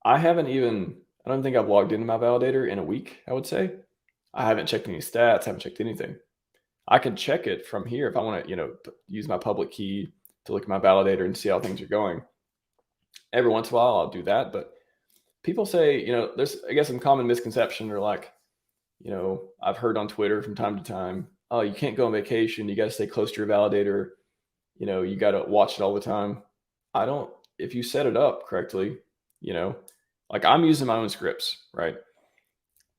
I don't think I've logged into my validator in a week, I would say. I haven't checked any stats, haven't checked anything. I can check it from here if I want to, use my public key to look at my validator and see how things are going. Every once in a while, I'll do that. But people say, there's, I guess, some common misconception or like, I've heard on Twitter from time to time, oh, you can't go on vacation. You got to stay close to your validator. You got to watch it all the time. If you set it up correctly, like I'm using my own scripts, right?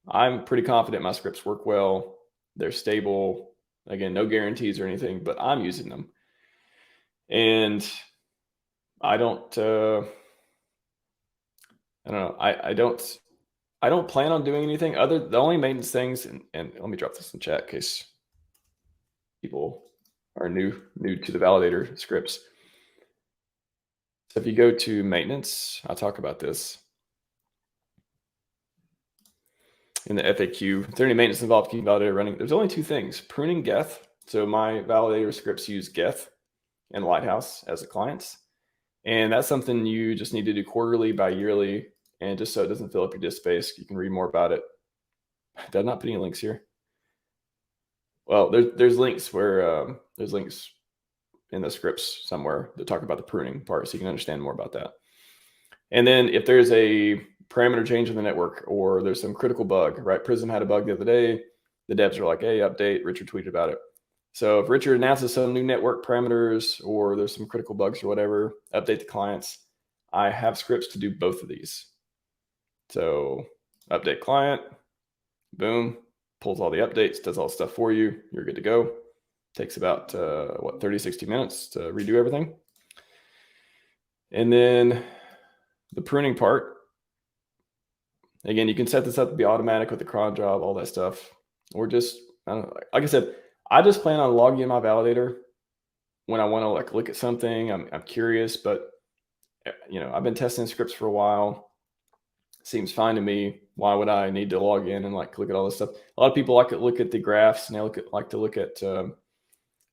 I'm pretty confident my scripts work well. They're stable. Again, no guarantees or anything, but I'm using them. And I don't know. I don't plan on doing anything the only maintenance things, and let me drop this in chat in case people are new to the validator scripts. So if you go to maintenance, I'll talk about this in the FAQ. If there any maintenance involved keeping validator running, there's only two things: pruning Geth. So my validator scripts use Geth and Lighthouse as the clients. And that's something you just need to do quarterly, bi-yearly, and just so it doesn't fill up your disk space. You can read more about it. Did I not put any links here? Well, there's links where there's links in the scripts somewhere that talk about the pruning part, so you can understand more about that. And then if there's a parameter change in the network or there's some critical bug, right? Prism had a bug the other day. The devs are like, hey, update. Richard tweeted about it. So if Richard announces some new network parameters or there's some critical bugs or whatever, update the clients. I have scripts to do both of these. So update client, boom, pulls all the updates, does all the stuff for you. You're good to go. Takes about, 30, 60 minutes to redo everything. And then the pruning part, again, you can set this up to be automatic with the cron job, all that stuff. Or just, I don't know, like I said, I just plan on logging in my validator when I want to like look at something. I'm curious, but I've been testing scripts for a while. Seems fine to me. Why would I need to log in and like look at all this stuff? A lot of people like to look at the graphs and they like to look at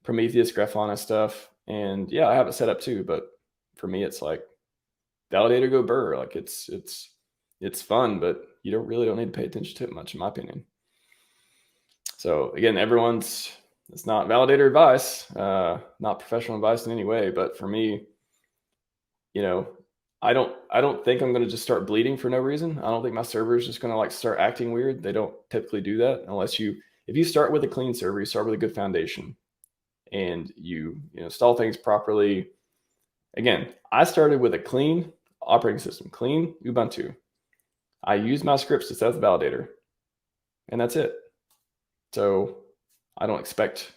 Prometheus, Grafana stuff. And yeah, I have it set up too. But for me, it's like validator go burr. Like it's fun, but you don't need to pay attention to it much, in my opinion. So again, it's not validator advice, not professional advice in any way. But for me, I don't think I'm going to just start bleeding for no reason. I don't think my server is just going to like start acting weird. They don't typically do that unless if you start with a clean server, you start with a good foundation and you install things properly. Again, I started with a clean operating system, clean Ubuntu. I used my scripts to set up the validator and that's it. So I don't expect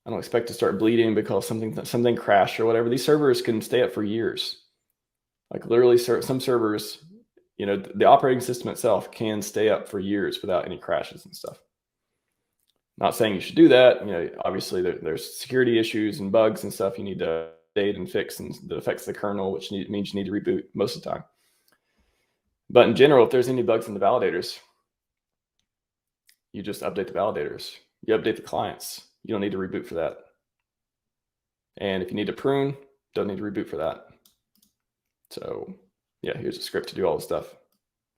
to start bleeding because something crashed or whatever. These servers can stay up for years. Like literally some servers, the operating system itself can stay up for years without any crashes and stuff. Not saying you should do that. Obviously there's security issues and bugs and stuff you need to update and fix, and that affects the kernel, which means you need to reboot most of the time. But in general, if there's any bugs in the validators, you just update the validators. You update the clients. You don't need to reboot for that. And if you need to prune, don't need to reboot for that. So yeah, here's a script to do all this stuff.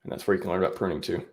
And that's where you can learn about pruning too.